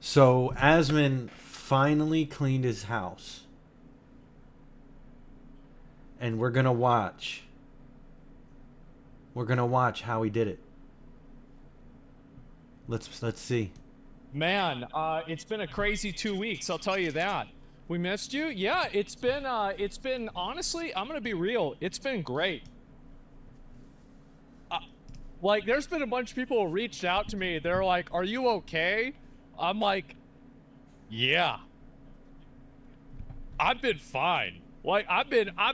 So Asmon finally cleaned his house. And we're going to watch. We're going to watch how he did it. Let's see. Man, it's been a crazy 2 weeks, I'll tell you that. We missed you? Yeah, it's been honestly, I'm gonna be real, it's been great. Like, there's been a bunch of people who reached out to me, they're like, are you okay? I'm like, yeah. I've been fine. Like, I've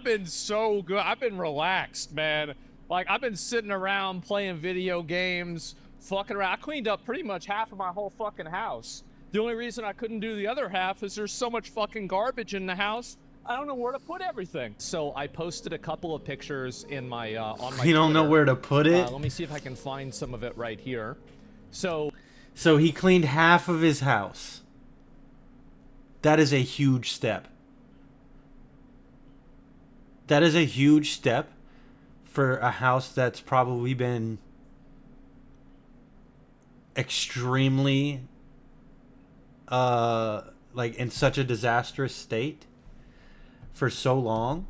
been so good, I've been relaxed, man. Like, I've been sitting around playing video games, fucking around. I cleaned up pretty much half of my whole fucking house. The only reason I couldn't do the other half is there's so much fucking garbage in the house. I don't know where to put everything. So I posted a couple of pictures in my on my You don't know Twitter. where to put it? Let me see if I can find some of it right here. So he cleaned half of his house. That is a huge step. That is a huge step for a house that's probably been extremely like in such a disastrous state for so long.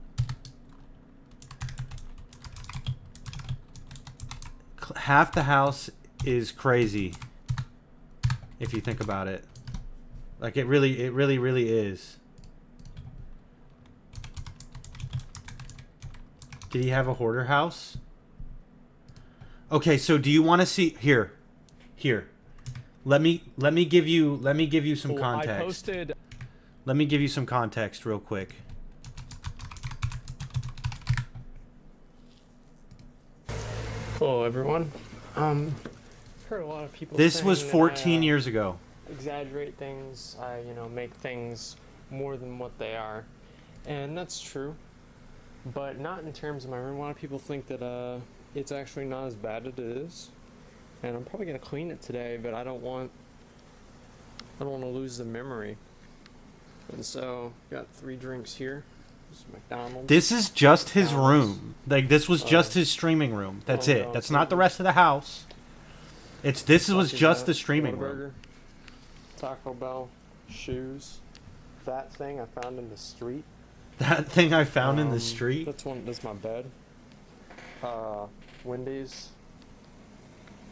Half the house is crazy if you think about it. Like, it really is. Did he have a hoarder house? Okay, so do you want to see here? Let me give you some context. I posted. Let me give you some context real quick. Hello, everyone. Heard a lot of people. This was saying 14 years ago. Exaggerate things. I, make things more than what they are, and that's true. But not in terms of my room. A lot of people think that it's actually not as bad as it is, and I'm probably gonna clean it today. But I don't want to lose the memory. And so, got 3 drinks here. This is McDonald's. This is just his room. Like, this was just his streaming room. That's it. That's not the rest of the house. This was just the streaming room. Taco Bell, shoes, that thing I found in the street. That thing I found in the street? That's my bed. Wendy's.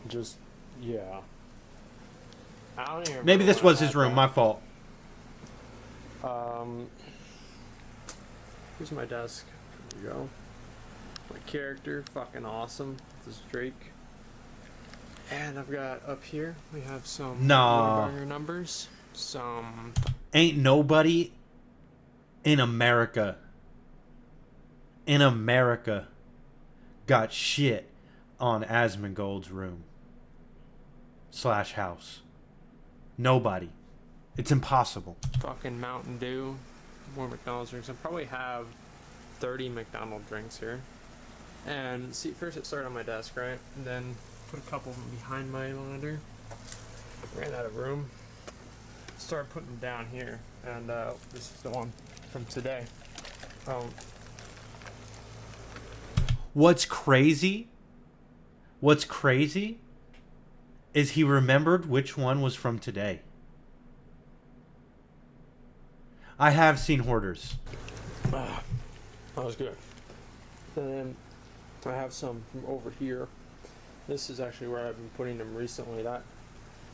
Just, yeah. I don't even Maybe this remember was his room, my fault. Here's my desk. There you go. My character, fucking awesome. This is Drake. And I've got up here, we have some burger numbers. Some. Ain't nobody in America got shit on ASMONGOLD's room / house. Nobody. It's impossible. Fucking Mountain Dew. More McDonald's drinks. I probably have 30 McDonald's drinks here. And see, first it started on my desk, right? And then put a couple of them behind my monitor. Ran out of room. Started putting them down here. And this is the one from today. What's crazy is he remembered which one was from today. I have seen hoarders. That was good. And then I have some from over here. This is actually where I've been putting them recently. That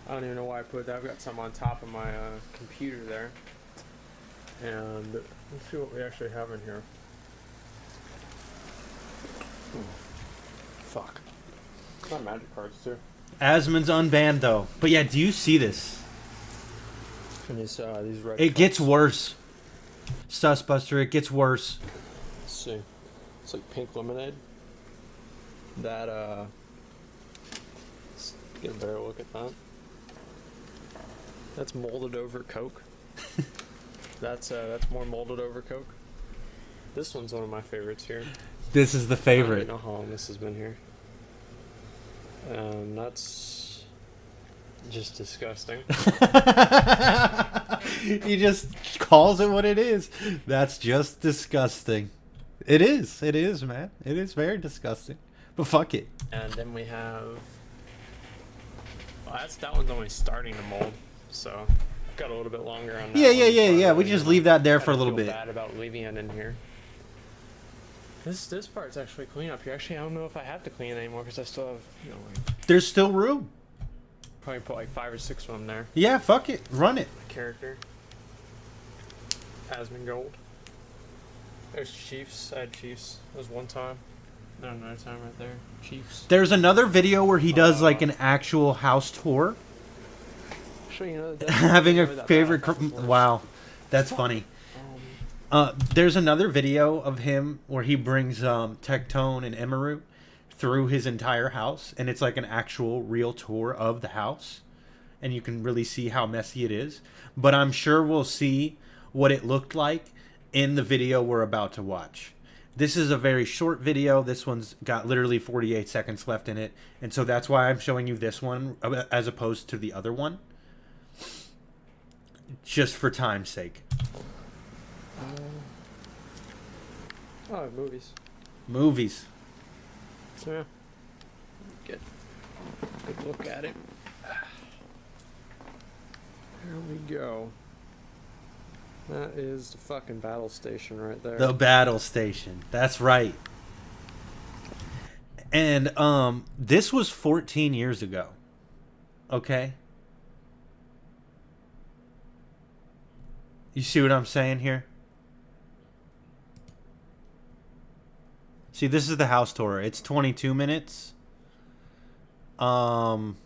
I don't even know why I put that. I've got some on top of my computer there. And let's see what we actually have in here. Fuck. Got magic cards too. Asmon's unbanned though. But yeah, do you see this? And these red It cups. gets worse. Sussbuster, it gets worse. Let's see. It's like pink lemonade. That let's get a better look at that. That's molded over Coke. That's more molded over Coke. This one's one of my favorites here. This is the I don't favorite. even know how long this has been here. That's just disgusting. He just calls it what it is. That's just disgusting. It is, man. It is very disgusting. But fuck it. And then we have... Well, that one's only starting to mold. so got a little bit longer on that. Yeah. We just leave that there for a little bit. Bad about leaving it in here. This part's actually clean up here. Actually, I don't know if I have to clean it anymore because I still have, you know, like, There's still room. probably put like 5 or 6 of them there. Yeah, fuck it. Run it. Character. ASMONGOLD. There's Chiefs. I had Chiefs. That was one time. No, another time right there. Chiefs. There's another video where he does like an actual house tour. Actually, you know, Having a favorite... Wow. That's funny. There's another video of him where he brings Tectone and Emeru through his entire house, and it's like an actual real tour of the house, and you can really see how messy it is. But I'm sure we'll see what it looked like in the video we're about to watch. This is a very short video. This one's got literally 48 seconds left in it, and so that's why I'm showing you this one as opposed to the other one, just for time's sake. Oh, movies. Movies. So yeah, get a good look at it. There we go. That is the fucking battle station right there. The battle station. That's right. And this was 14 years ago. Okay? You see what I'm saying here? See, this is the house tour. It's 22 minutes. Look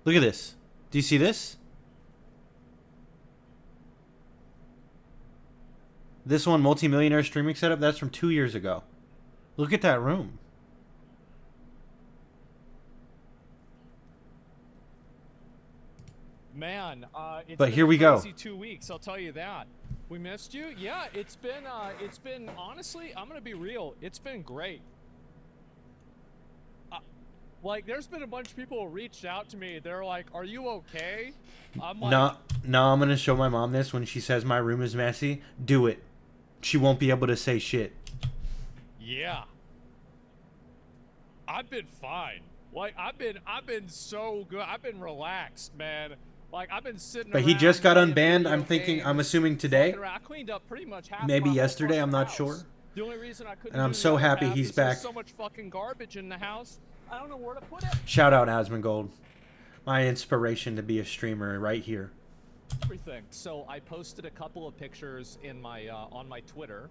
at this. Do you see this? This one, multi-millionaire streaming setup, that's from 2 years ago. Look at that room. Man, it's but been here we a go. crazy 2 weeks, I'll tell you that. We missed you? Yeah, it's been honestly, I'm gonna be real, it's been great. Like, there's been a bunch of people who reached out to me. They're like, "Are you okay?" I'm like, no, I'm gonna show my mom this when she says my room is messy. Do it. She won't be able to say shit. Yeah. I've been fine. Like, I've been so good. I've been relaxed, man. Like, I've been sitting But around he just got playing unbanned. video I'm games, assuming today. I cleaned up pretty much half Maybe my whole yesterday, I'm fucking not house. sure. The only reason I couldn't And I'm do the so other happy half he's is there's back. so much fucking garbage in the house. I don't know where to put it. Shout out ASMONGOLD. My inspiration to be a streamer right here. Everything. So I posted a couple of pictures in my on my Twitter.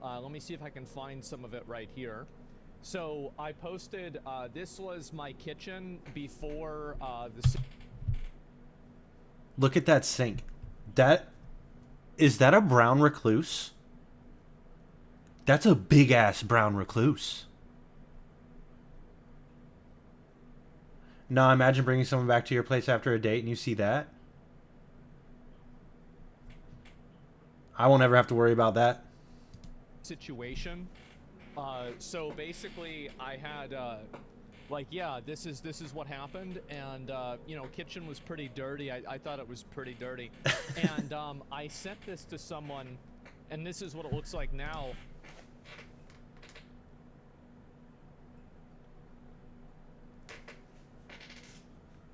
Let me see if I can find some of it right here. So I posted, this was my kitchen before the... Look at that sink. Is that a brown recluse? That's a big ass brown recluse. Now imagine bringing someone back to your place after a date and you see that. I won't ever have to worry about that. Situation. So basically I had, like, yeah, this is what happened, and you know, kitchen was pretty dirty. I thought it was pretty dirty. And I sent this to someone, and this is what it looks like now.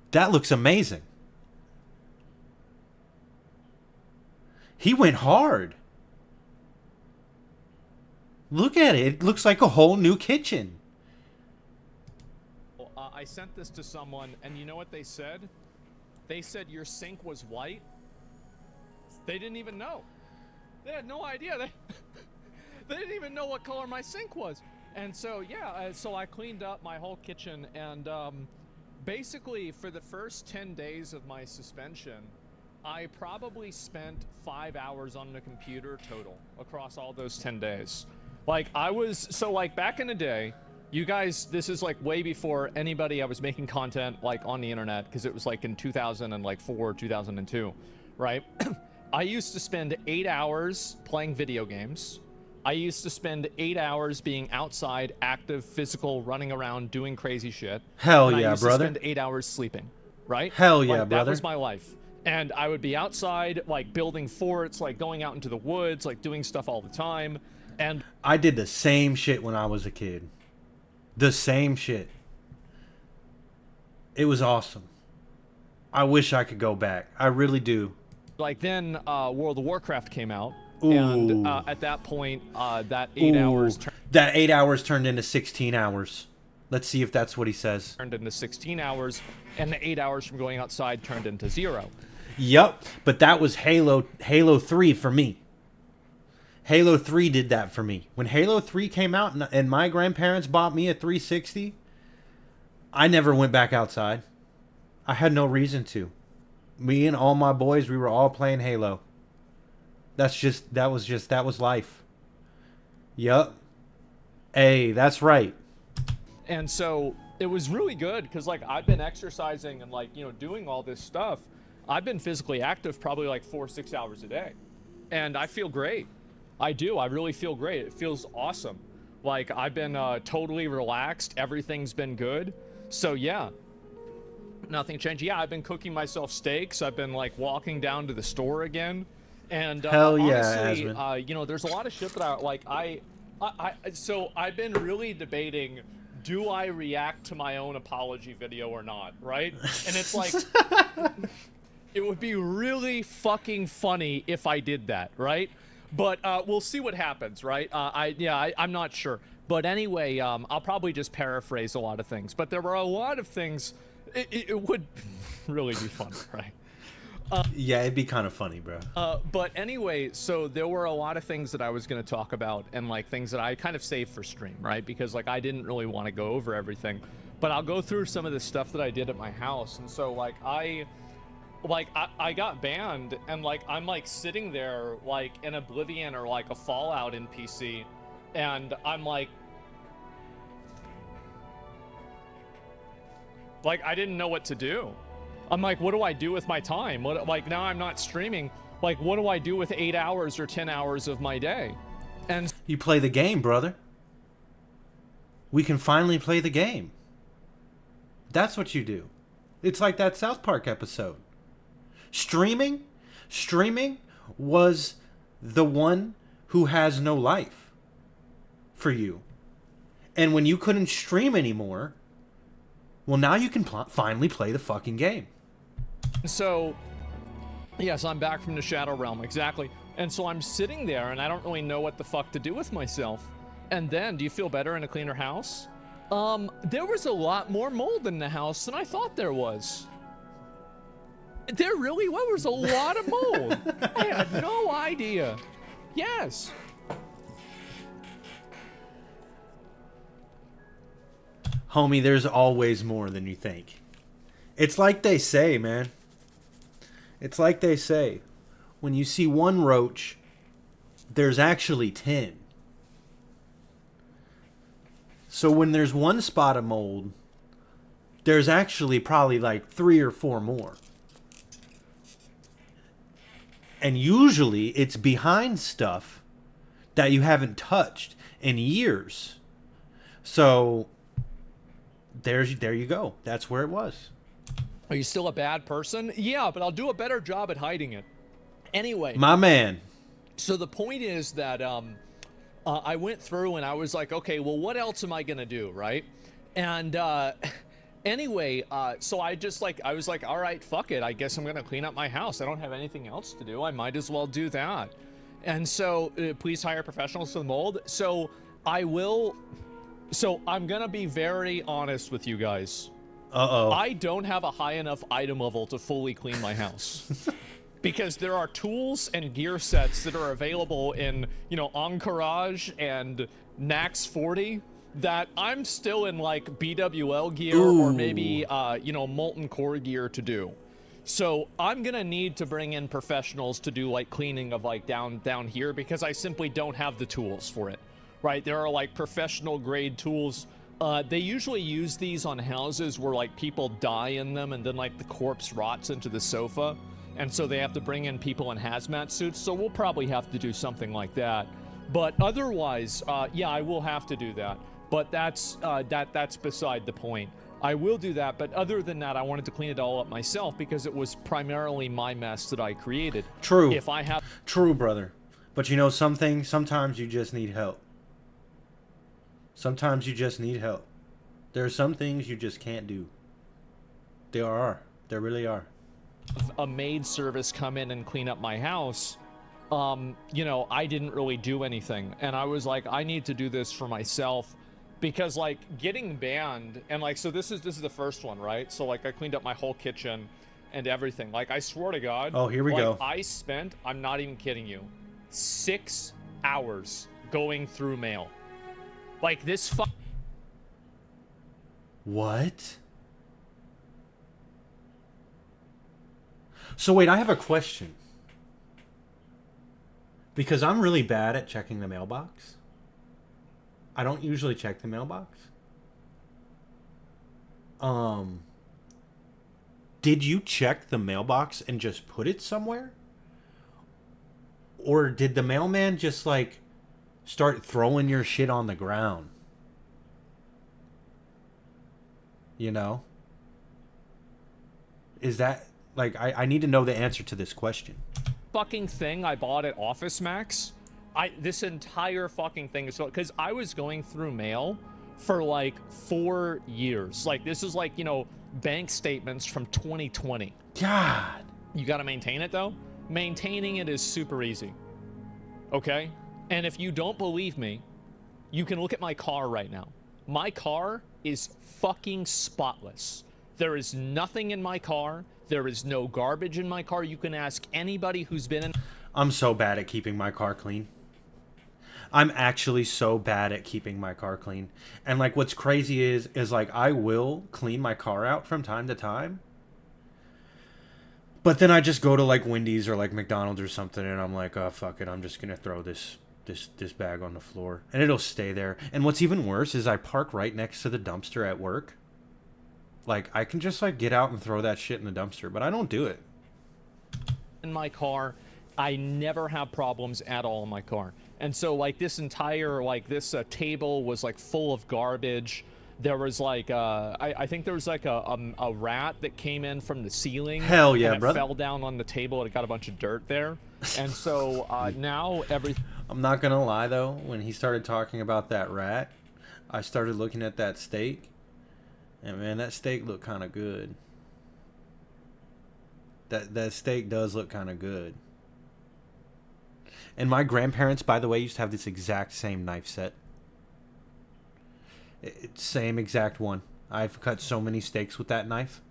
That looks amazing. He went hard. Look at it. It looks like a whole new kitchen. I sent this to someone, and you know what they said? They said your sink was white. They didn't even know. They had no idea. They didn't even know what color my sink was. And so, yeah, so I cleaned up my whole kitchen, and basically for the first 10 days of my suspension, I probably spent 5 hours on the computer total across all those 10 days. Like, so like back in the day, you guys, this is like way before anybody I was making content like on the internet, because it was like in 2004, 2002, right? I used to spend 8 hours playing video games. I used to spend 8 hours being outside, active, physical, running around, doing crazy shit. Hell and yeah, I used brother. to spend 8 hours sleeping, right? Hell yeah, like, brother. That was my life. And I would be outside, like building forts, like going out into the woods, like doing stuff all the time. And I did the same shit when I was a kid. The same shit. It was awesome. I wish I could go back. I really do. Like then World of Warcraft came out, Ooh. and at that point, that 8 Ooh. hours That 8 hours turned into 16 hours. Let's see if that's what he says. turned into 16 hours, and the 8 hours from going outside turned into 0. Yep, but that was Halo 3 for me. Halo 3 did that for me. When Halo 3 came out and my grandparents bought me a 360, I never went back outside. I had no reason to. Me and all my boys, we were all playing Halo. That was life. Yup. Hey, that's right. And so it was really good because like I've been exercising and like, you know, doing all this stuff. I've been physically active probably like 4 or 6 hours a day. And I feel great. I do. I really feel great. It feels awesome. Like I've been totally relaxed. Everything's been good. So yeah, nothing changed. Yeah, I've been cooking myself steaks. I've been like walking down to the store again. And Hell yeah, honestly, Asmon. you know, there's a lot of shit that I like. So I've been really debating, do I react to my own apology video or not, right? And it's like, it would be really fucking funny if I did that, right? But we'll see what happens, right? I'm not sure. But anyway, I'll probably just paraphrase a lot of things. But there were a lot of things, it would really be fun, right? Yeah, it'd be kind of funny, bro. But anyway, so there were a lot of things that I was going to talk about and like things that I kind of saved for stream, right? Because like I didn't really want to go over everything, but I'll go through some of the stuff that I did at my house. And so like I got banned and like I'm like sitting there like in Oblivion or like a Fallout in PC, and I'm like I didn't know what to do. I'm like, what do I do with my time? What, like, now I'm not streaming. Like, what do I do with 8 hours or 10 hours of my day? And You play the game, brother. We can finally play the game. That's what you do. It's like that South Park episode. Streaming was the one who has no life for you. And when you couldn't stream anymore, well, now you can finally play the fucking game. so, yes, I'm back from the Shadow Realm, exactly. And so I'm sitting there, and I don't really know what the fuck to do with myself. And then, do you feel better in a cleaner house? There was a lot more mold in the house than I thought there was. There really was a lot of mold. I had no idea. Yes. Homie, there's always more than you think. It's like they say, man. It's like they say. When you see one roach, there's actually 10. So when there's one spot of mold, there's actually probably like 3 or 4 more. And usually it's behind stuff that you haven't touched in years. So there you go. That's where it was. Are you still a bad person? Yeah, but I'll do a better job at hiding it. Anyway. My man. So the point is that I went through and I was like, okay, well, what else am I going to do, right? And anyway, so I was like, all right, fuck it. I guess I'm going to clean up my house. I don't have anything else to do. I might as well do that. And so please hire professionals for the mold. So I'm going to be very honest with you guys. Uh-oh. I don't have a high enough item level to fully clean my house. Because there are tools and gear sets that are available in, you know, Encourage and Nax 40 that I'm still in like BWL gear or maybe, you know, Molten Core gear to do. So I'm gonna need to bring in professionals to do like cleaning of like down here because I simply don't have the tools for it, right? There are like professional grade tools. They usually use these on houses where like people die in them and then like the corpse rots into the sofa. And so they have to bring in people in hazmat suits. So we'll probably have to do something like that. But otherwise, yeah, I will have to do that. But that's beside the point. I will do that. But other than that, I wanted to clean it all up myself because it was primarily my mess that I created. True. If I have... True, brother. But you know something? Sometimes you just need help. Sometimes you just need help. There are some things you just can't do. There are. There really are. a maid service come in and clean up my house, you know, I didn't really do anything. And I was like, I need to do this for myself, because like getting banned, and like, so this is the first one, right? So like I cleaned up my whole kitchen and everything. Like I swear to God. Oh, here we go. I spent, I'm not even kidding you, 6 hours going through mail. Like this What? So wait, I have a question. Because I'm really bad at checking the mailbox. I don't usually check the mailbox. Did you check the mailbox and just put it somewhere? Or did the mailman just like start throwing your shit on the ground? You know? Is that like I need to know the answer to this question. fucking thing I bought at Office Max, this entire fucking thing is, because I was going through mail for like 4 years. Like this is like, you know, bank statements from 2020. God. You got to maintain it though. Maintaining it is super easy. Okay? And if you don't believe me, you can look at my car right now. My car is fucking spotless. There is nothing in my car. There is no garbage in my car. You can ask anybody who's been in. I'm so bad at keeping my car clean. I'm actually so bad at keeping my car clean. And like what's crazy is like I will clean my car out from time to time. But then I just go to like Wendy's or like McDonald's or something and I'm like, oh fuck it, I'm just gonna throw this bag on the floor. And it'll stay there. And what's even worse is I park right next to the dumpster at work. Like I can just like get out and throw that shit in the dumpster, but I don't do it. In my car, I never have problems at all in my car. And so like this entire like this table was like full of garbage. There was like I think there was like a rat that came in from the ceiling. Hell yeah, and it brother. fell down on the table and it got a bunch of dirt there. And so now I'm not gonna lie though, when he started talking about that rat, I started looking at that steak. And man, that steak looked kind of good. That steak does look kind of good. And my grandparents, by the way, used to have this exact same knife set. Same exact one. I've cut so many steaks with that knife.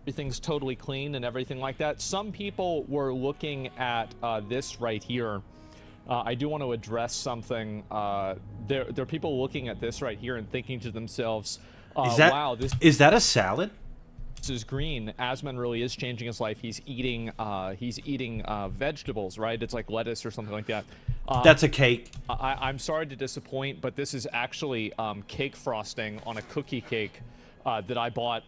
everything's totally clean and everything like that. Some people were looking at this right here. I do want to address something. There are people looking at this right here and thinking to themselves, wow, is that a salad? This is green. Asmon really is changing his life. He's eating vegetables, right? It's like lettuce or something like that. That's a cake. I'm sorry to disappoint, but this is actually cake frosting on a cookie cake that I bought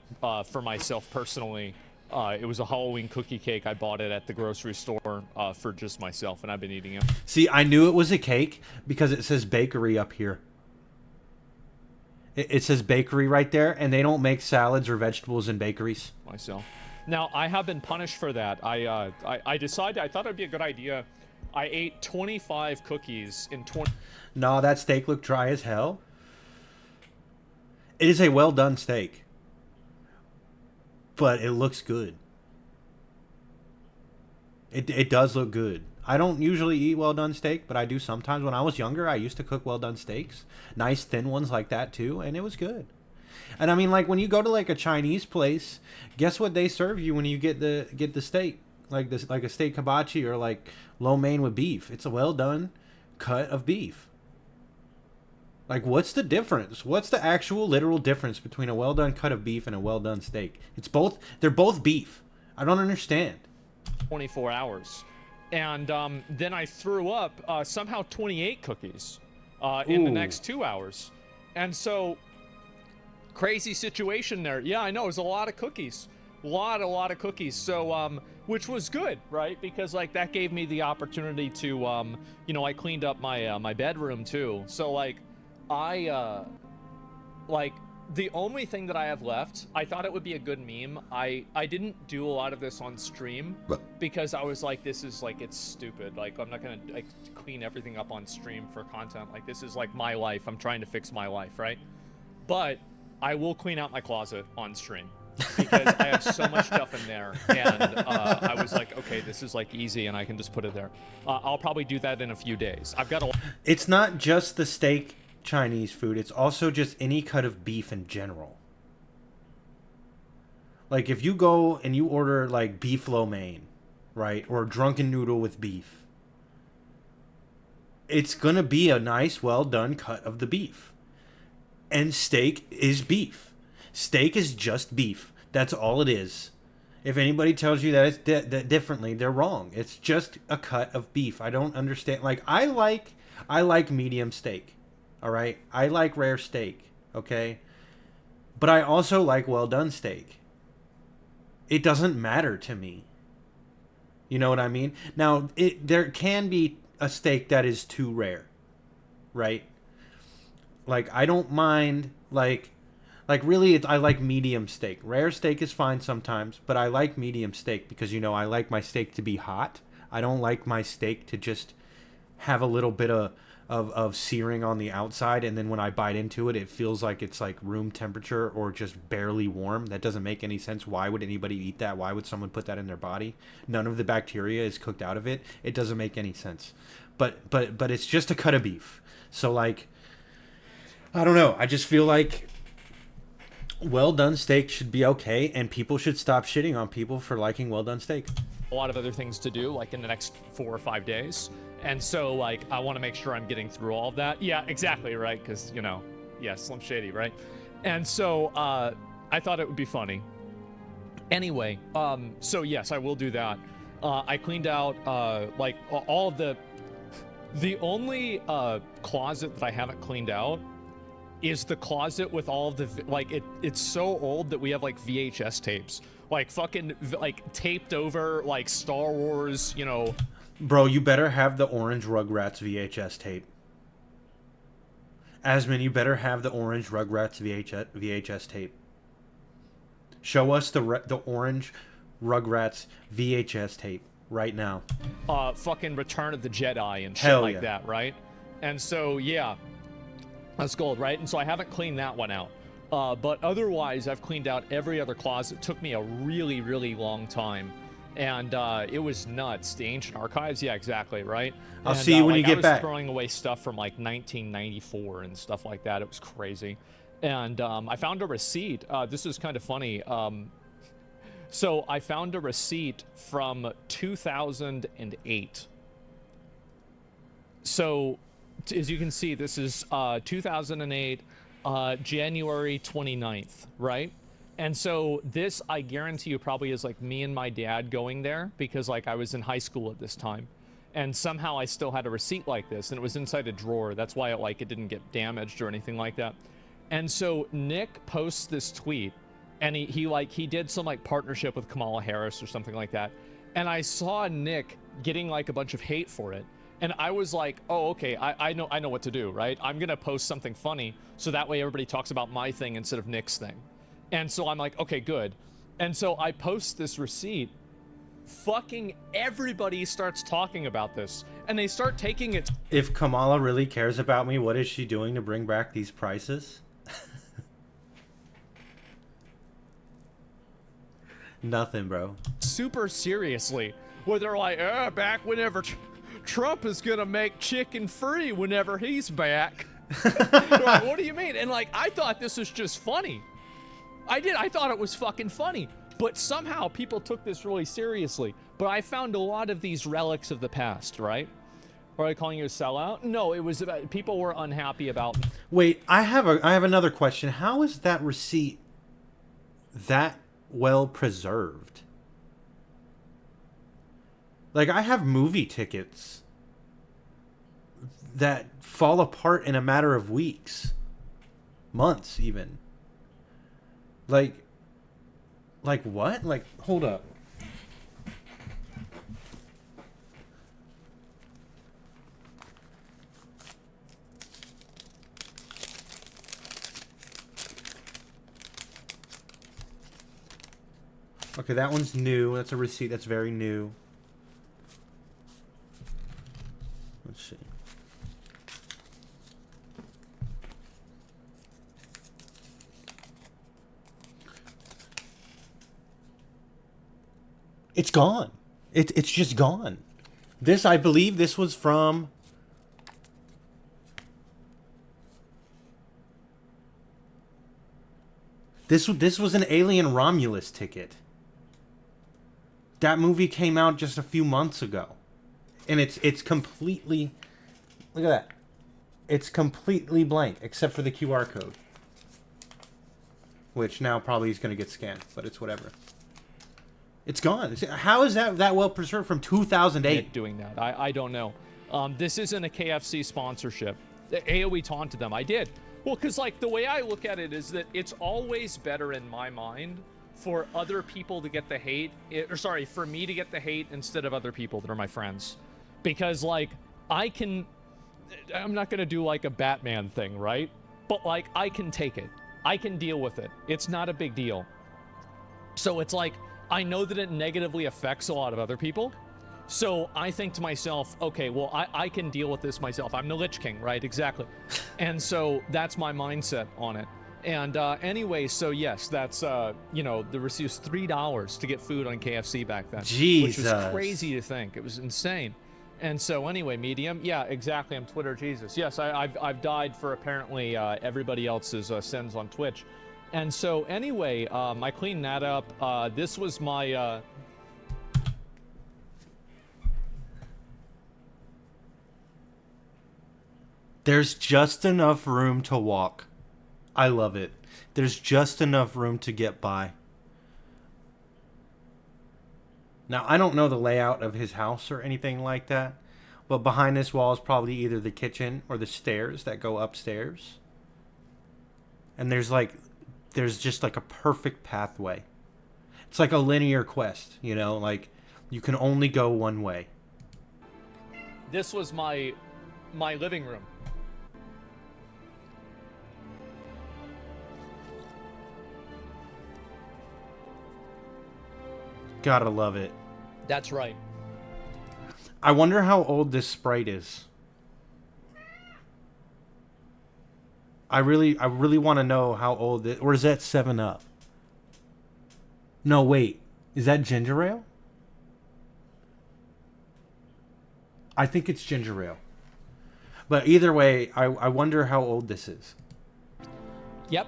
for myself personally. It was a Halloween cookie cake. I bought it at the grocery store for just myself, and I've been eating it. See, I knew it was a cake because it says bakery up here. It says bakery right there, and they don't make salads or vegetables in bakeries. Myself. Now, I have been punished for that. I decided, I thought it'd be a good idea. I ate 25 cookies in 20... No, that steak looked dry as hell. It is a well-done steak. But it looks good. It does look good. I don't usually eat well-done steak, but I do sometimes. When I was younger, I used to cook well-done steaks. Nice thin ones like that, too, and it was good. And I mean, like, when you go to, like, a Chinese place, guess what they serve you when you get the steak? Like a steak hibachi or, like, lo mein with beef. It's a well-done cut of beef. Like, what's the difference? What's the actual literal difference between a well-done cut of beef and a well-done steak? They're both beef. I don't understand. 24 hours. And then I threw up somehow 28 cookies in the next 2 hours. And so, crazy situation there. Yeah, I know, it was a lot of cookies. A lot of cookies. So, which was good, right? Because, like, that gave me the opportunity to, you know, I cleaned up my my bedroom, too. So, like, the only thing that I have left, I thought it would be a good meme. I didn't do a lot of this on stream because I was like, this is like, it's stupid. Like, I'm not gonna like clean everything up on stream for content. Like, this is like my life. I'm trying to fix my life, right? But I will clean out my closet on stream. because I have so much stuff in there, and I was like, okay, this is like easy, and I can just put it there. I'll probably do that in a few days. I've got a. It's not just the steak Chinese food, it's also just any cut of beef in general. Like if you go and you order like beef lo mein, right, or drunken noodle with beef, it's gonna be a nice, well done cut of the beef. And steak is beef. Steak is just beef. That's all it is. If anybody tells you that it's differently, they're wrong. It's just a cut of beef. I don't understand. Like I like medium steak. All right, I like rare steak. Okay, but I also like well done steak. It doesn't matter to me. You know what I mean? Now, there can be a steak that is too rare, right? Like I don't mind really I like medium steak. Rare steak is fine sometimes, but I like medium steak because I like my steak to be hot. I don't like my steak to just have a little bit of searing on the outside, and then when I bite into it, it feels like it's like room temperature or just barely warm. That doesn't make any sense. Why would anybody eat that? Why would someone put that in their body? None of the bacteria is cooked out of it. It doesn't make any sense. But it's just a cut of beef. So like, I don't know. I just feel like well done steak should be okay, and people should stop shitting on people for liking well done steak. A lot of other things to do, like in the next 4 or 5 days. And so, like, I want to make sure I'm getting through all of that. Yeah, exactly, right? Because, yeah, Slim Shady, right? And so, I thought it would be funny. Anyway, so yes, I will do that. I cleaned out, like, all of the only closet that I haven't cleaned out is the closet with all of the, like, it's so old that we have, like, VHS tapes. Like, fucking, like, taped over, like, Star Wars, Bro, you better have the orange Rugrats VHS tape. Asmon, you better have the orange Rugrats VHS tape. Show us the orange Rugrats VHS tape right now. Fucking Return of the Jedi and shit Hell like yeah. that, right? And so, yeah, that's gold, right? And so I haven't cleaned that one out. But otherwise, I've cleaned out every other closet. It took me a really, really long time. And it was nuts. The ancient archives, yeah, exactly, right? I'll see you when you get back. I was throwing away stuff from like 1994 and stuff like that. It was crazy. And I found a receipt. This is kind of funny. So I found a receipt from 2008. So as you can see, this is 2008, January 29th, right? And so this, I guarantee you, probably is like me and my dad going there because like I was in high school at this time, and somehow I still had a receipt like this, and it was inside a drawer. That's why it didn't get damaged or anything like that. And so Nick posts this tweet, and he did some like partnership with Kamala Harris or something like that, and I saw Nick getting like a bunch of hate for it. And I was like, oh, okay, I know what to do, right? I'm gonna post something funny so that way everybody talks about my thing instead of Nick's thing. And so I'm like, okay, good. And so I post this receipt. Fucking everybody starts talking about this. And they start taking it. If Kamala really cares about me, what is she doing to bring back these prices? Nothing, bro. Super seriously. Where they're like, back whenever Trump is going to make chicken free whenever he's back. Like, what do you mean? And like, I thought this was just funny. I thought it was fucking funny, but somehow people took this really seriously. But I found a lot of these relics of the past, right? Are I calling you a sellout? No, it was about people were unhappy about. Wait, I have another question. How is that receipt that well preserved? Like, I have movie tickets that fall apart in a matter of weeks, months even. Like what? Like, hold up. Okay, that one's new. That's a receipt that's very new. Let's see. It's gone. It's just gone. This, I believe this was from... This was an Alien Romulus ticket. That movie came out just a few months ago. And it's completely... Look at that. It's completely blank, except for the QR code. Which now probably is going to get scanned, but it's whatever. It's gone. How is that well preserved from 2008? Doing that. I don't know. This isn't a KFC sponsorship. AOE taunted them. I did. Well, because, like, the way I look at it is that it's always better in my mind for other people to get the hate, for me to get the hate instead of other people that are my friends. Because, like, I'm not going to do, like, a Batman thing, right? But, like, I can take it. I can deal with it. It's not a big deal. So it's like, I know that it negatively affects a lot of other people. So I think to myself, okay, well, I can deal with this myself. I'm the Lich King, right? Exactly. And so that's my mindset on it. And anyway, so yes, that's, you know, the receipt was $3 to get food on KFC back then. Jesus. Which was crazy to think. It was insane. And so anyway, Medium, yeah, exactly. I'm Twitter Jesus. Yes, I've died for apparently everybody else's sins on Twitch. And so anyway, I cleaned that up. This was my... There's just enough room to walk. I love it. There's just enough room to get by. Now, I don't know the layout of his house or anything like that, but behind this wall is probably either the kitchen or the stairs that go upstairs. And there's just like a perfect pathway. It's like a linear quest, you know, like you can only go one way. This was my living room. Gotta love it. That's right. I wonder how old this Sprite is. I really want to know how old it... Or is that 7-Up? No, wait. Is that ginger ale? I think it's ginger ale. But either way, I wonder how old this is. Yep.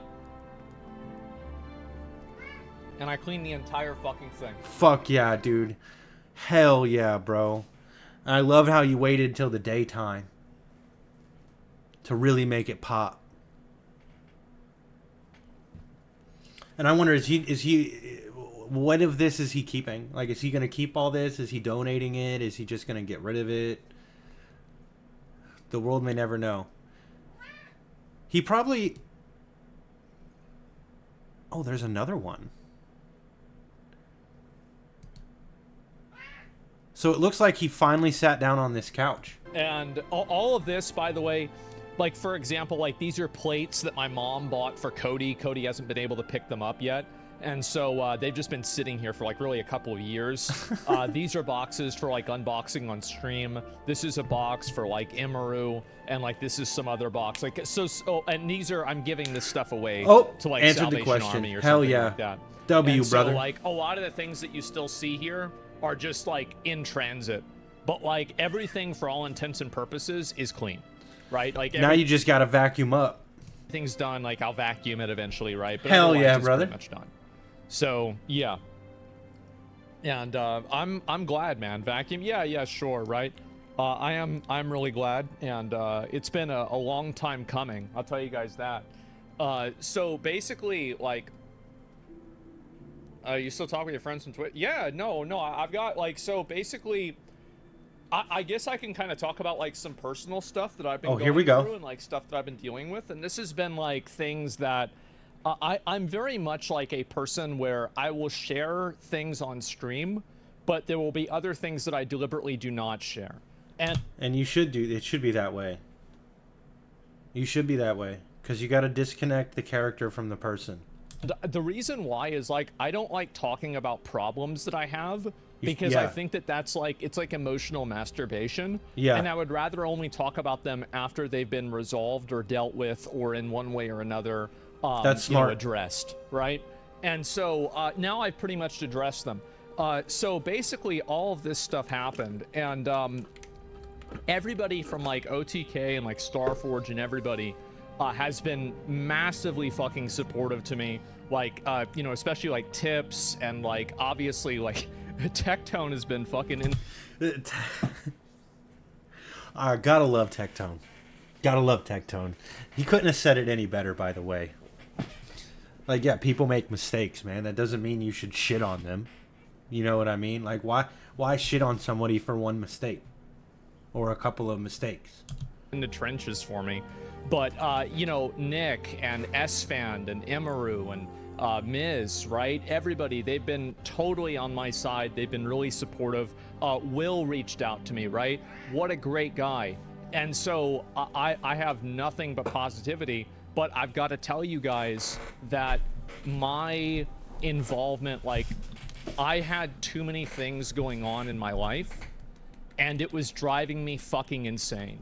And I cleaned the entire fucking thing. Fuck yeah, dude. Hell yeah, bro. I love how you waited till the daytime to really make it pop. And I wonder, is he what of this is he keeping? Like, is he going to keep all this? Is he donating it? Is he just going to get rid of it? The world may never know. He probably... Oh, there's another one. So it looks like he finally sat down on this couch. And all of this, by the way, like, for example, like, these are plates that my mom bought for Cody. Cody hasn't been able to pick them up yet. And so they've just been sitting here for, like, really a couple of years. These are boxes for, like, unboxing on stream. This is a box for, like, Imaru. And, like, this is some other box. Like, so and these are, I'm giving this stuff away to, like, answered Salvation the question. Army or Hell something yeah. like that. W, and brother. So, like, a lot of the things that you still see here are just, like, in transit. But, like, everything for all intents and purposes is clean, right? Like, now you just gotta vacuum up. Everything's done. Like, I'll vacuum it eventually, right? But hell yeah, it's brother. pretty much done. So yeah. And I'm glad, man. Vacuum, yeah, sure, right? I'm really glad, and it's been a long time coming. I'll tell you guys that. So basically, like, you still talk with your friends on Twitter? Yeah, no, I've got, like, so basically, I guess I can kind of talk about, like, some personal stuff that I've been going through and, like, stuff that I've been dealing with. And this has been, like, things that I'm very much like a person where I will share things on stream, but there will be other things that I deliberately do not share. And you should do, it should be that way. You should be that way, because you got to disconnect the character from the person. The reason why is, like, I don't like talking about problems that I have, because I think that that's, like, it's like emotional masturbation. Yeah. And I would rather only talk about them after they've been resolved or dealt with, or in one way or another, that's smart. addressed, right? And so now I've pretty much addressed them. So basically all of this stuff happened, and everybody from like OTK and like Starforge and everybody has been massively fucking supportive to me. Like, you know, especially like tips and like obviously like Tectone has been fucking in. Gotta love Tectone. Gotta love Tectone. He couldn't have said it any better, by the way. Like, yeah, people make mistakes, man. That doesn't mean you should shit on them. You know what I mean? Like, why shit on somebody for one mistake? Or a couple of mistakes? In the trenches for me. But, you know, Nick and S-Fan and Imaru and Miz, right? Everybody, they've been totally on my side. They've been really supportive. Will reached out to me, right? What a great guy. And so I have nothing but positivity. But I've got to tell you guys that my involvement, like, I had too many things going on in my life, and it was driving me fucking insane.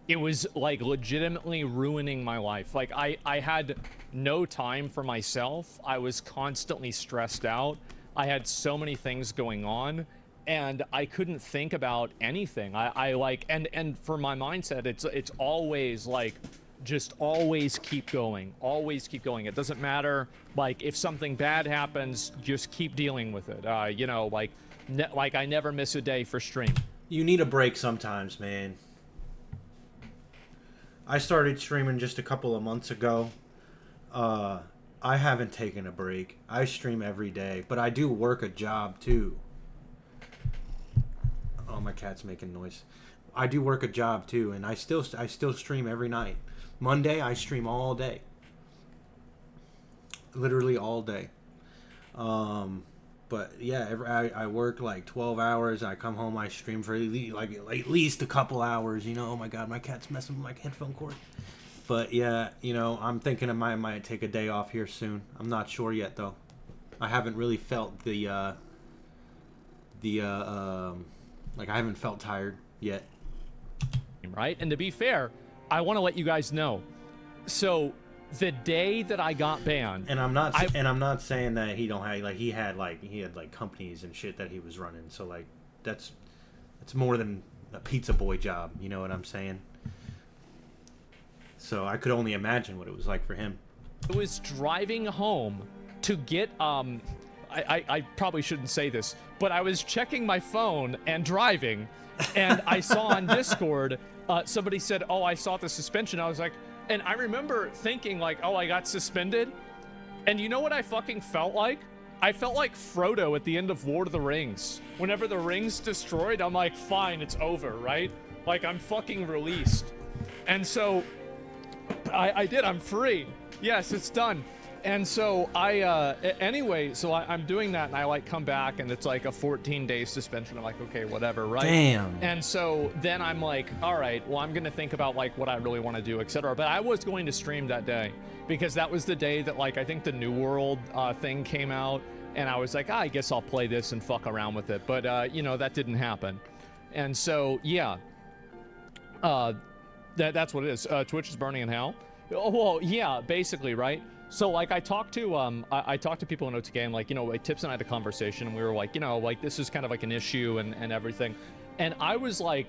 It was, like, legitimately ruining my life. Like, I had no time for myself. I was constantly stressed out. I had so many things going on, and I couldn't think about anything. I like, and for my mindset, it's always, like, just always keep going. Always keep going. It doesn't matter, like, if something bad happens, just keep dealing with it. You know, like I never miss a day for stream. You need a break sometimes, man. I started streaming just a couple of months ago. I haven't taken a break. I stream every day, but I do work a job too. Oh, my cat's making noise. I do work a job too, and I still stream every night. Monday, I stream all day. Literally all day. But yeah, I work like 12 hours. I come home, I stream for at least a couple hours. You know, oh my god, my cat's messing with my headphone cord. But yeah, you know, I'm thinking I might take a day off here soon. I'm not sure yet though. I haven't really felt like I haven't felt tired yet. Right? And to be fair, I want to let you guys know. So the day that I got banned, and I'm not saying that he don't have he had companies and shit that he was running. So like it's more than a pizza boy job. You know what I'm saying? So I could only imagine what it was like for him. I was driving home to get I probably shouldn't say this, but I was checking my phone and driving, and I saw on Discord somebody said, "Oh, I saw the suspension." I was like, and I remember thinking like, "Oh, I got suspended," and you know what I fucking felt like? I felt like Frodo at the end of Lord of the Rings. Whenever the ring's destroyed, I'm like, fine, it's over, right? Like, I'm fucking released. And so I did. I'm free. Yes, it's done. And so anyway, so I'm doing that, and I like come back, and it's like a 14-day suspension. I'm like, okay, whatever, right? Damn. And so then I'm like, all right, well, I'm gonna think about like what I really want to do, etc. But I was going to stream that day because that was the day that like I think the New World thing came out, and I was like, I guess I'll play this and fuck around with it. But you know, that didn't happen. And so yeah, that's what it is. Twitch is burning in hell. Oh, well, yeah, basically, right? So like I talked to I talked to people in OTK, and like, you know, like Tips and I had a conversation, and we were like, you know, like this is kind of like an issue and everything. And I was like,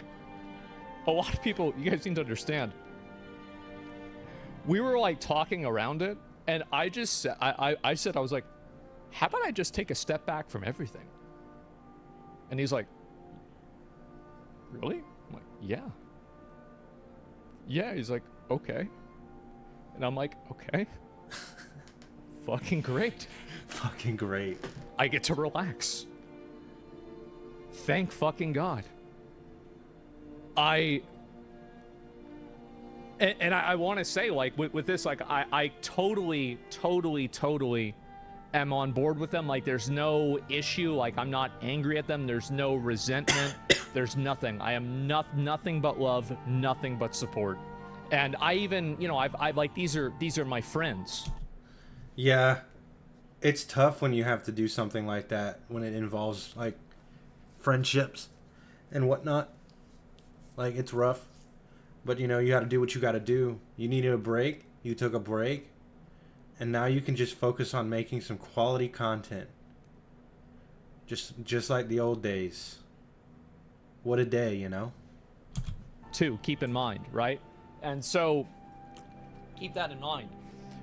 a lot of people, you guys need to understand, we were like talking around it, and I just said, I said, I was like, how about I just take a step back from everything? And he's like, really? I'm like, yeah. Yeah, he's like, okay. And I'm like, okay. Fucking great. Fucking great. I get to relax. Thank fucking God. I want to say, like, with this, like, I totally am on board with them. Like, there's no issue. Like, I'm not angry at them. There's no resentment. There's nothing. I am nothing but love, nothing but support. And I even, you know, I've like, these are my friends. Yeah, it's tough when you have to do something like that, when it involves like friendships and whatnot. Like, it's rough, but you know, you got to do what you got to do. You needed a break. You took a break, and now you can just focus on making some quality content. Just like the old days. What a day, you know? Too, keep in mind, right? And so, keep that in mind.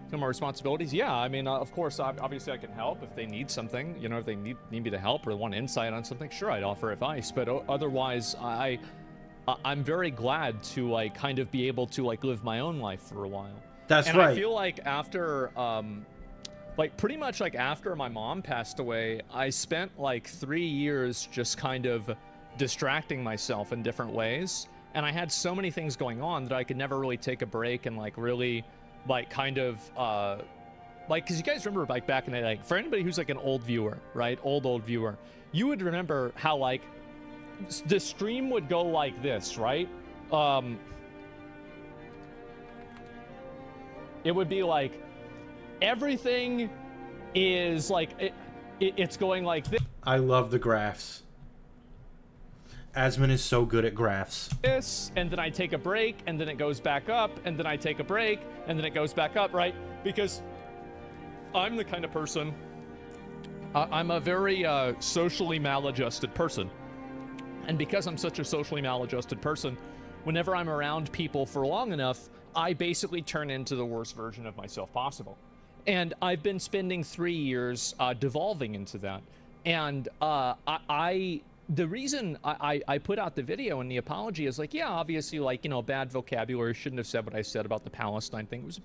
Some of my responsibilities, yeah, I mean, of course, obviously I can help if they need something, you know, if they need me to help or want insight on something, sure, I'd offer advice, but otherwise, I'm very glad to, like, kind of be able to, like, live my own life for a while. That's and right. I feel like after, like, pretty much, like, after my mom passed away, I spent, like, 3 years just kind of distracting myself in different ways, and I had so many things going on that I could never really take a break and, like, really... like, kind of, like, because you guys remember, like, back in the day, like, for anybody who's, like, an old viewer, right, old viewer, you would remember how, like, the stream would go like this, right? It would be, like, everything is, like, it's going like this. I love the graphs. Asmon is so good at graphs. And then I take a break, and then it goes back up, and then I take a break, and then it goes back up, right? Because I'm the kind of person, I'm a very socially maladjusted person. And because I'm such a socially maladjusted person, whenever I'm around people for long enough, I basically turn into the worst version of myself possible. And I've been spending 3 years devolving into that. And the reason I put out the video and the apology is like, yeah, obviously, like, you know, bad vocabulary, shouldn't have said what I said about the Palestine thing. It was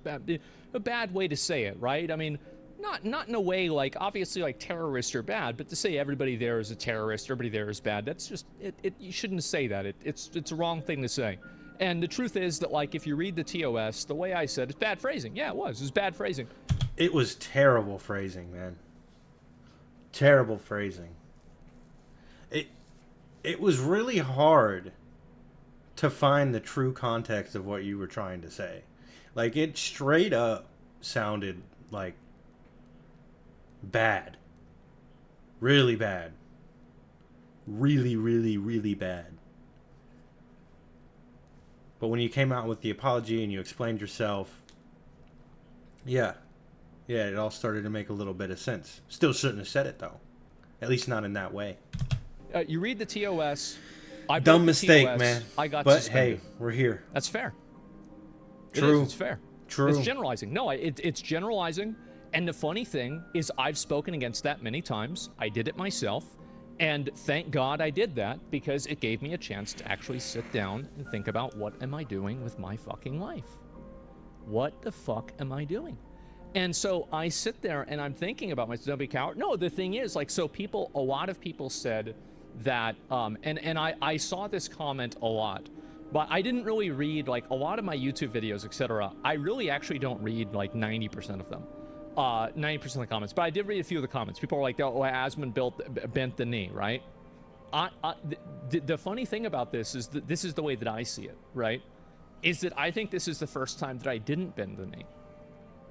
a bad way to say it, right? I mean, not in a way like, obviously, like, terrorists are bad, but to say everybody there is a terrorist, everybody there is bad, that's just, you shouldn't say that. It's a wrong thing to say. And the truth is that, like, if you read the TOS, the way I said it's bad phrasing. Yeah, it was bad phrasing. It was terrible phrasing, man. Terrible phrasing. It was really hard to find the true context of what you were trying to say. Like, it straight up sounded like bad. Really bad. Really, really, really bad. But when you came out with the apology and you explained yourself, yeah, it all started to make a little bit of sense. Still shouldn't have said it, though. At least not in that way. You read the TOS. Dumb mistake, TOS, man. I got but suspended. Hey, we're here. That's fair. True. It's fair. True. It's generalizing. No, it's generalizing. And the funny thing is I've spoken against that many times. I did it myself. And thank God I did that, because it gave me a chance to actually sit down and think about, what am I doing with my fucking life? What the fuck am I doing? And so I sit there and I'm thinking about myself, don't be a coward. No, the thing is, like, so a lot of people said that, and I saw this comment a lot, but I didn't really read, like, a lot of my YouTube videos, etc. I really actually don't read, like, 90% of them. 90% of the comments, but I did read a few of the comments. People are like, oh, Asmon bent the knee, right? The funny thing about this is that this is the way that I see it, right? Is that I think this is the first time that I didn't bend the knee.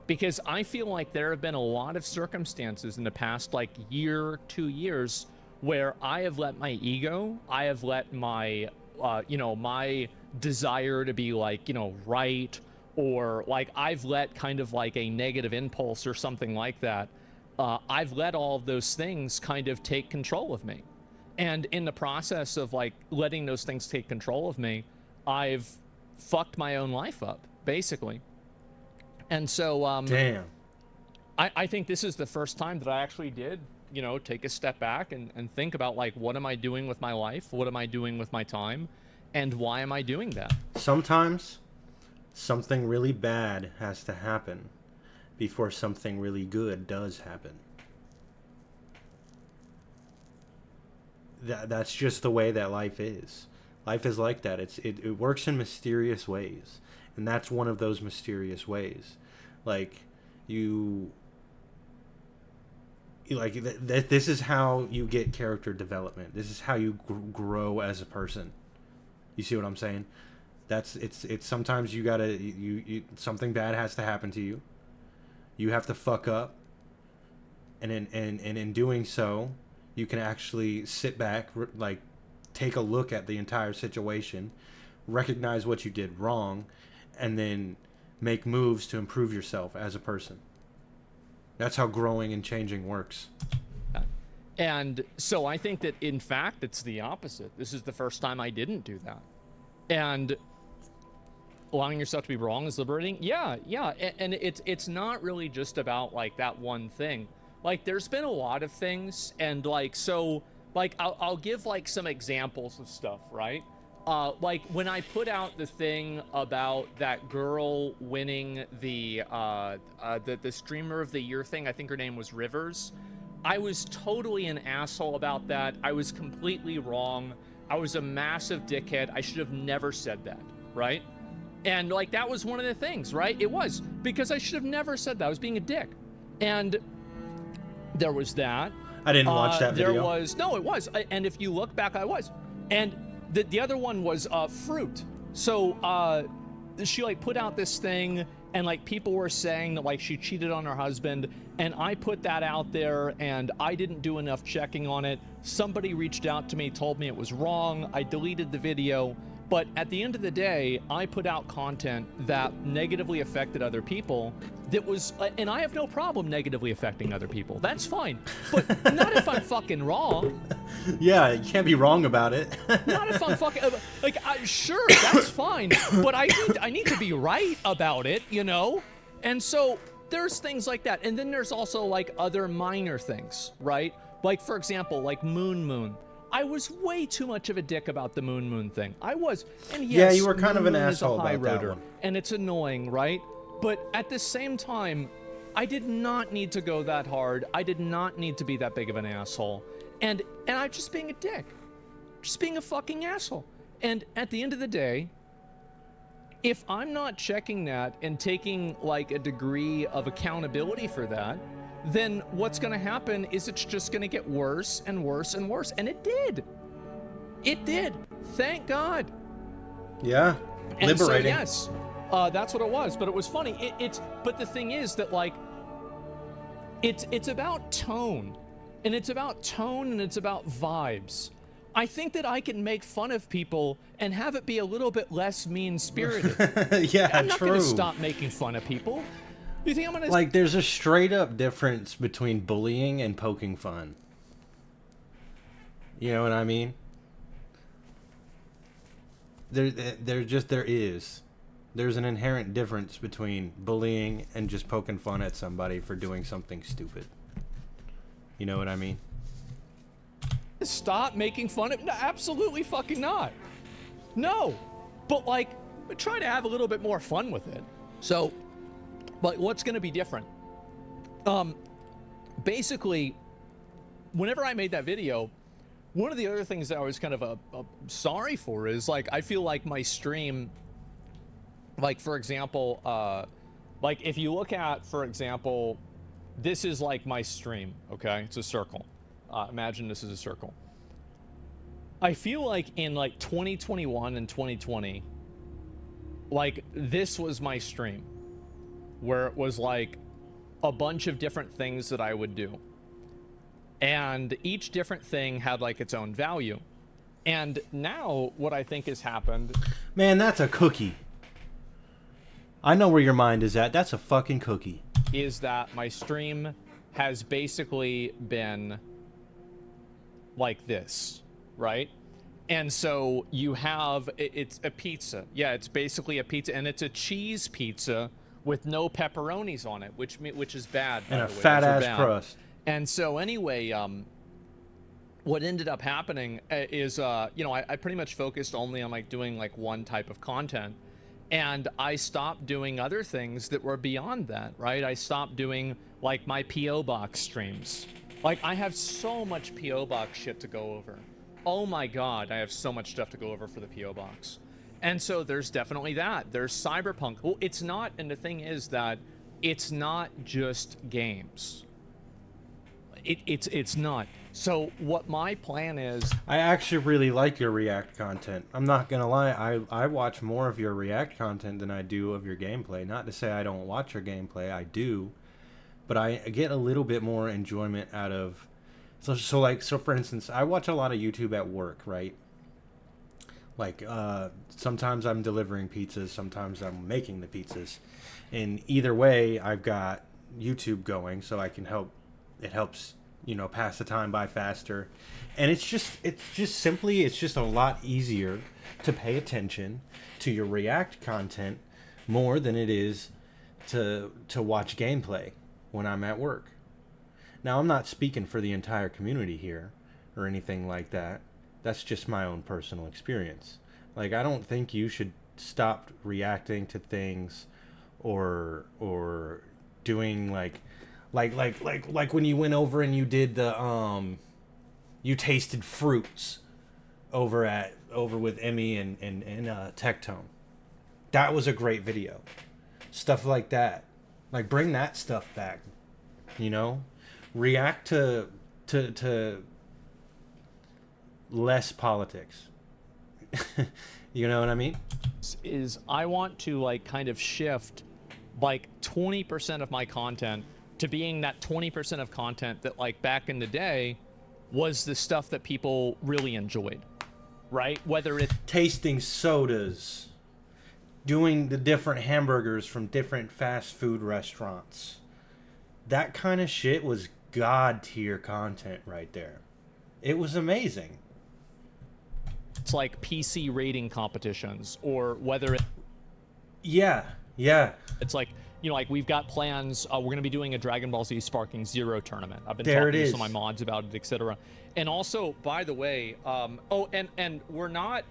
Because I feel like there have been a lot of circumstances in the past, like, year, 2 years, where I have let my ego, I have let my, my desire to be, like, right, or, like, I've let kind of like a negative impulse or something like that. I've let all of those things kind of take control of me. And in the process of, like, letting those things take control of me, I've fucked my own life up, basically. And so, damn. I think this is the first time that I actually did, take a step back and think about, like, what am I doing with my life? What am I doing with my time? And why am I doing that? Sometimes something really bad has to happen before something really good does happen. That's just the way that life is. Life is like that. It works in mysterious ways. And that's one of those mysterious ways. Like, this is how you get character development. This is how you grow as a person. You see what I'm saying? It's sometimes you gotta, something bad has to happen to you. You have to fuck up. And in doing so, you can actually sit back, like, take a look at the entire situation, recognize what you did wrong, and then make moves to improve yourself as a person. That's how growing and changing works. And so I think that, in fact, it's the opposite. This is the first time I didn't do that. And allowing yourself to be wrong is liberating. Yeah. And it's not really just about, like, that one thing. Like, there's been a lot of things, and, like, so, like, I'll give, like, some examples of stuff, right? Like, when I put out the thing about that girl winning the Streamer of the Year thing, I think her name was Rivers, I was totally an asshole about that. I was completely wrong. I was a massive dickhead. I should have never said that, right? And, like, that was one of the things, right? It was, because I should have never said that. I was being a dick. And there was that. I didn't watch that video. There was, no, it was. And if you look back, I was. And the other one was fruit. So she, like, put out this thing, and, like, people were saying that, like, she cheated on her husband, and I put that out there, and I didn't do enough checking on it. Somebody reached out to me, told me it was wrong. I deleted the video. But at the end of the day, I put out content that negatively affected other people. That was, and I have no problem negatively affecting other people. That's fine. But not if I'm fucking wrong. Yeah, you can't be wrong about it. Not if I'm fucking, like, sure, that's fine. But I need to be right about it, you know? And so there's things like that. And then there's also, like, other minor things, right? Like, for example, like Moon. I was way too much of a dick about the Moon thing. I was. And yes, yeah, you were kind of an Moon asshole is a high about that roader, one. and it's annoying, right? But at the same time, I did not need to go that hard. I did not need to be that big of an asshole. And I'm just being a dick. Just being a fucking asshole. And at the end of the day, if I'm not checking that and taking, like, a degree of accountability for that, then what's going to happen is it's just going to get worse and worse and worse. And it did. It did. Thank God. Yeah. And Liberating. so, yes, that's what it was. But it was funny. But the thing is that, like, it's about tone. And it's about tone, and it's about vibes. I think that I can make fun of people and have it be a little bit less mean-spirited. Yeah, I'm not true. going to stop making fun of people. You think I'm gonna, like, there's a straight up difference between bullying and poking fun. You know what I mean? There is. There's an inherent difference between bullying and just poking fun at somebody for doing something stupid. You know what I mean? stop making fun of? No, absolutely fucking not. No. But, like, try to have a little bit more fun with it. So, but what's going to be different? Basically, whenever I made that video, one of the other things that I was kind of sorry for is, like, I feel like my stream, like, for example, like, if you look at, for example, this is like my stream, okay? It's a circle. Imagine this is a circle. I feel like in, like, 2021 and 2020, like, this was my stream, where it was, like, a bunch of different things that I would do. And each different thing had, like, its own value. And now what I think has happened... Man, that's a cookie. I know where your mind is at. That's a fucking cookie. ...is that my stream has basically been like this, right? And so you have... It's a pizza. Yeah, it's basically a pizza. And it's a cheese pizza with no pepperonis on it, which is bad. And a fat-ass crust. And so anyway, what ended up happening is, you know, I pretty much focused only on, like, doing, like, one type of content. And I stopped doing other things that were beyond that, right? I stopped doing, like, my P.O. Box streams. Like, I have so much P.O. Box shit to go over. Oh my God, I have so much stuff to go over for the P.O. Box. And so there's definitely that. There's Cyberpunk. Well, it's not, and the thing is that it's not just games. It's not. So what my plan is... I actually really like your React content. I'm not gonna lie, I watch more of your React content than I do of your gameplay. Not to say I don't watch your gameplay, I do. But I get a little bit more enjoyment out of... So for instance, I watch a lot of YouTube at work, right? Like, sometimes I'm delivering pizzas, sometimes I'm making the pizzas. And either way, I've got YouTube going, so I can help... It helps you know, pass the time by faster. And it's just a lot easier to pay attention to your React content more than it is to watch gameplay when I'm at work. Now, I'm not speaking for the entire community here or anything like that. That's just my own personal experience. Like, I don't think you should stop reacting to things or doing like when you went over and you did the you tasted fruits over with Emmy and Tectone. That was a great video. Stuff like that. Like, bring that stuff back. You know? React to less politics. You know what I mean? Is I want to like kind of shift like 20% of my content to being that 20% of content that like back in the day was the stuff that people really enjoyed, right? Whether it's tasting sodas, doing the different hamburgers from different fast food restaurants. That kind of shit was god tier content right there. It was amazing. It's like PC rating competitions, or whether yeah it's like, you know, like we've got plans. We're going to be doing a Dragon Ball Z Sparking Zero tournament. I've been talking to some of my mods about it, etc. And also, by the way, and we're not.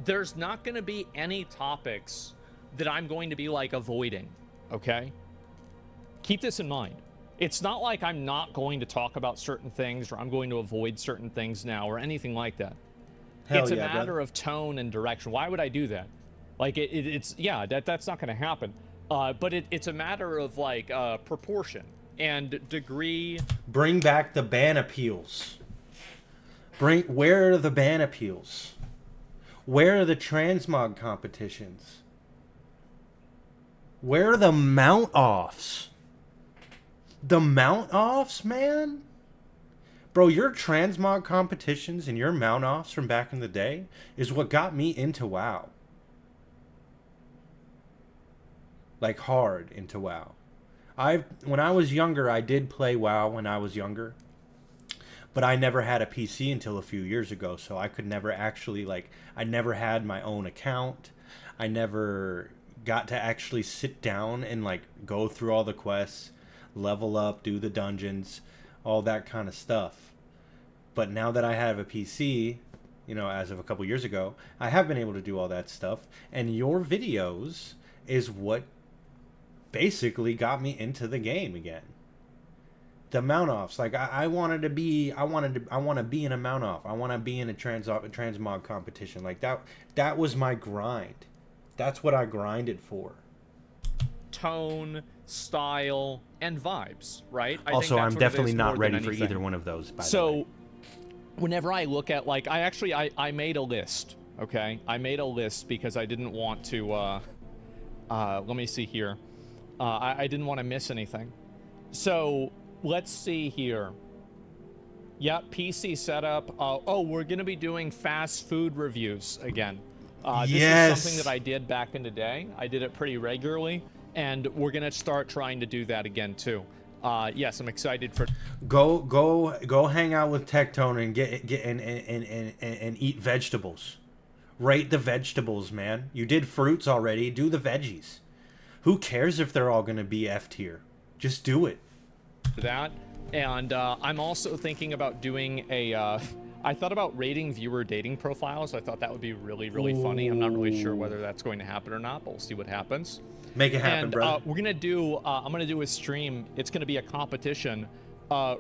There's not going to be any topics that I'm going to be like avoiding. Okay. Keep this in mind. It's not like I'm not going to talk about certain things or I'm going to avoid certain things now or anything like that. It's a matter of tone and direction. Why would I do that? Like it's yeah, that's not going to happen. But it's a matter of like proportion and degree. Bring back the ban appeals. Where are the ban appeals? Where are the transmog competitions? Where are the mount offs? The mount offs, man? Bro, your transmog competitions and your mount offs from back in the day is what got me into WoW. Like, hard into WoW. When I was younger, I did play WoW when I was younger. But I never had a PC until a few years ago, so I could never actually, like, I never had my own account. I never got to actually sit down and, like, go through all the quests, level up, do the dungeons, all that kind of stuff. But now that I have a PC, you know, as of a couple years ago, I have been able to do all that stuff. And your videos is what basically got me into the game again. The mount offs, like I want to be in a mount off. I want to be in a transmog competition. Like that was my grind. That's what I grinded for. Tone, style, and vibes, right? Also, I'm definitely not ready for either one of those, by the way. So whenever I look at, like, I made a list, okay? I made a list because I didn't want to, let me see here. I didn't want to miss anything. So let's see here. Yep, PC setup. We're going to be doing fast food reviews again. This is something that I did back in the day. I did it pretty regularly, and we're going to start trying to do that again too. Yes, I'm excited for. Go hang out with Tectone and get and eat vegetables. Rate the vegetables, man. You did fruits already. Do the veggies. Who cares if they're all going to be F tier? Just do it. That, and I'm also thinking about doing a. I thought about rating viewer dating profiles. I thought that would be really, really funny. I'm not really sure whether that's going to happen or not, but we'll see what happens. Make it happen, brother. We're gonna do. I'm gonna do a stream. It's gonna be a competition.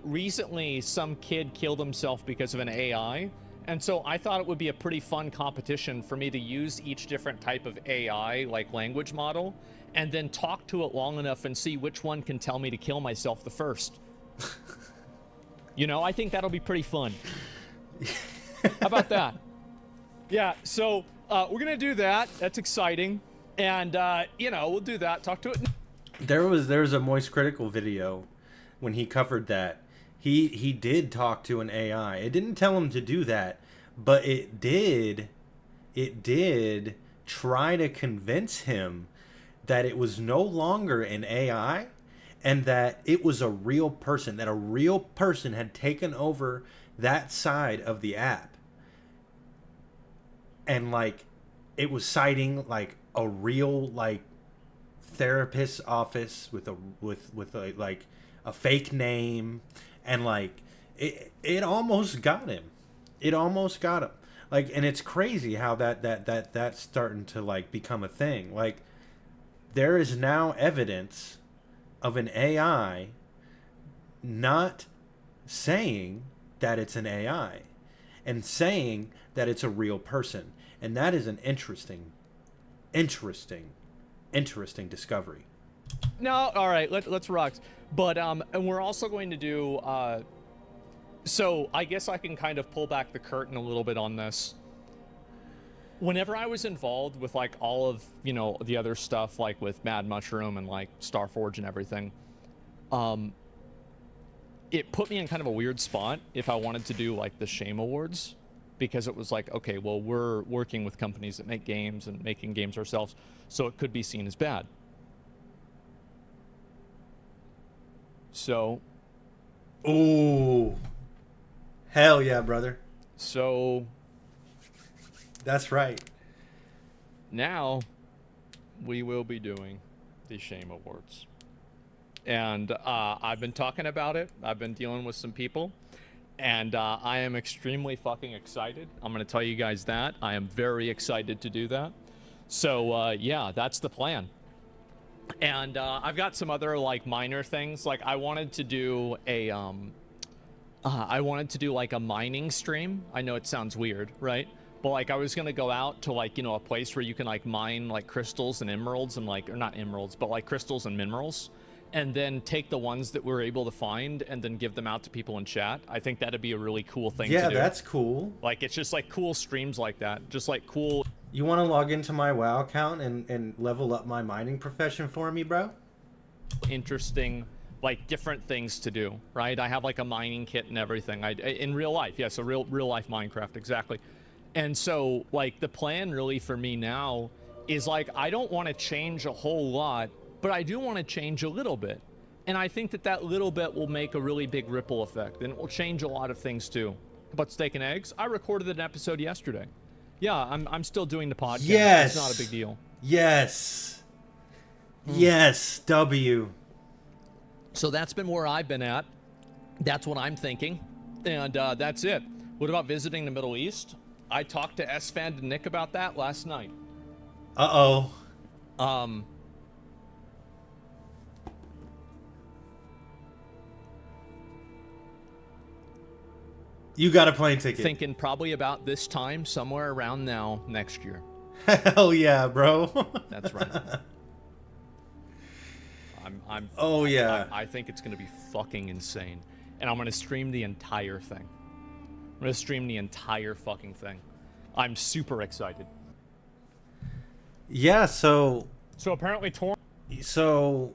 Recently, some kid killed himself because of an AI, and so I thought it would be a pretty fun competition for me to use each different type of AI, like language model, and then talk to it long enough and see which one can tell me to kill myself the first. You know, I think that'll be pretty fun. How about that? Yeah, so we're gonna do that. That's exciting. And you know, we'll do that. Talk to it. There was a Moist Critical video when he covered that. He did talk to an AI. It didn't tell him to do that, but it did try to convince him that it was no longer an AI and that it was a real person, that a real person had taken over that side of the app, and like it was citing like a real like therapist's office with a like a fake name, and like it almost got him. It almost got him. Like, and it's crazy how that's starting to like become a thing. Like, there is now evidence of an AI not saying that it's an AI and saying that it's a real person. And that is an interesting discovery. No, all right, let's rock. But and we're also going to do so I guess I can kind of pull back the curtain a little bit on this. Whenever I was involved with like all of, you know, the other stuff like with Mad Mushroom and like Starforge and everything, it put me in kind of a weird spot if I wanted to do like the Shame Awards, because it was like, okay, well, we're working with companies that make games and making games ourselves, so it could be seen as bad. So, ooh, hell yeah, brother. So that's right. Now we will be doing the Shame Awards. And I've been talking about it. I've been dealing with some people. And I am extremely fucking excited. I'm going to tell you guys that. I am very excited to do that. So, yeah, that's the plan. And I've got some other, like, minor things. Like, I wanted to do a, like, a mining stream. I know it sounds weird, right? But, like, I was going to go out to, like, you know, a place where you can, like, mine, like, crystals and emeralds and, like, or not emeralds, but, like, crystals and minerals. And then take the ones that we're able to find and then give them out to people in chat. I think that'd be a really cool thing to do. Yeah, that's cool. Like, it's just, like, cool streams like that. Just, like, cool... You want to log into my WoW account and level up my mining profession for me, bro? Interesting, like, different things to do, right? I have, like, a mining kit and everything. In real life, yes, a real-life Minecraft, exactly. And so, like, the plan really for me now is, like, I don't want to change a whole lot, but I do want to change a little bit. And I think that that little bit will make a really big ripple effect, and it will change a lot of things too. But Steak and Eggs, I recorded an episode yesterday. Yeah, I'm still doing the podcast. Yes. It's not a big deal. Yes. Yes, W. So that's been where I've been at. That's what I'm thinking. And that's it. What about visiting the Middle East? I talked to S-Fan and Nick about that last night. Uh-oh. You got a plane ticket. Thinking probably about this time, somewhere around now, next year. Hell yeah, bro. That's right. I think it's going to be fucking insane. And I'm going to stream the entire thing. I'm going to stream the entire fucking thing. I'm super excited. Yeah, so apparently So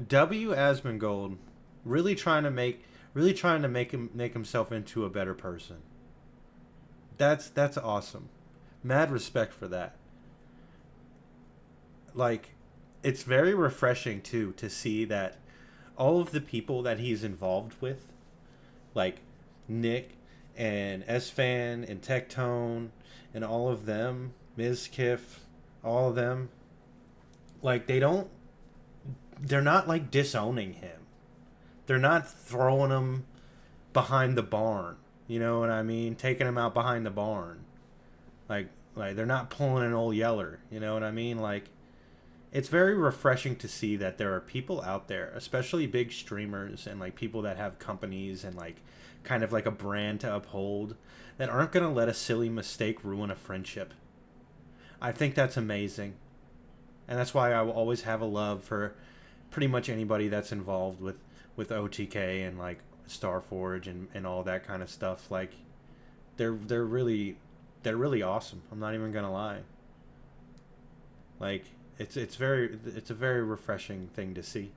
W ASMONGOLD really trying to make himself into a better person. That's awesome. Mad respect for that. Like, it's very refreshing too to see that all of the people that he's involved with, like Nick and S-Fan and Tectone and all of them, Mizkiff, all of them, like they're not like disowning him. They're not throwing him behind the barn. You know what I mean? Taking him out behind the barn. Like they're not pulling an old Yeller. You know what I mean? Like, it's very refreshing to see that there are people out there, especially big streamers and like people that have companies and like kind of like a brand to uphold, that aren't going to let a silly mistake ruin a friendship. I think that's amazing. And that's why I will always have a love for pretty much anybody that's involved with OTK and like Starforge and all that kind of stuff. Like, they're really awesome. I'm not even gonna lie. Like, it's a very refreshing thing to see,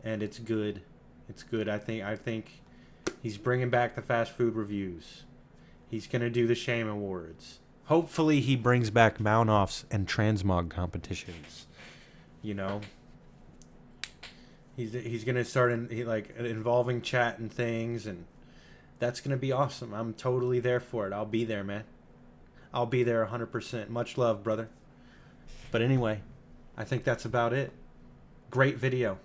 and it's good. It's good. I think he's bringing back the fast food reviews. He's gonna do the Shame Awards. Hopefully, he brings back mount-offs and transmog competitions. You know. He's gonna start involving chat and things, and that's gonna be awesome. I'm totally there for it. I'll be there, man. I'll be there 100%. Much love, brother. But anyway, I think that's about it. Great video.